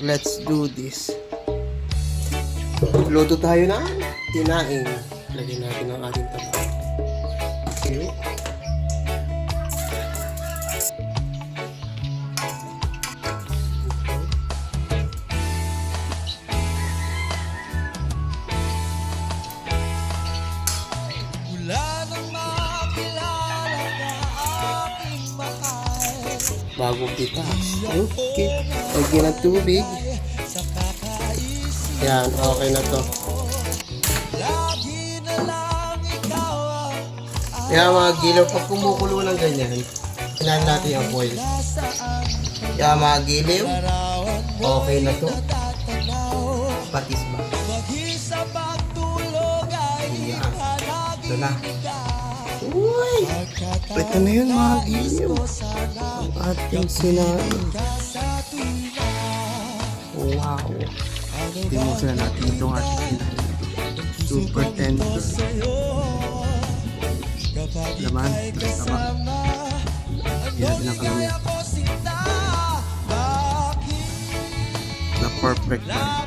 Let's do this. Luto tayo na tinaing. Lagyan natin ang ating taba. Okay. Bagong pitas. Okay. Lagyan ng tubig. Yan, okay na to. Kaya mga giliw, pag kumukulo ng ganyan, hinaan natin yung oil. Kaya mga giliw, okay na to. Patis ba? Yan. Ito na. Uy! Ito na yun mga giliw. Ang ating sinain. Wow! Timusin na natin itong ating sinain. Super tender. Laman, taba. Hindi natin ang kalamya. Na perfect na.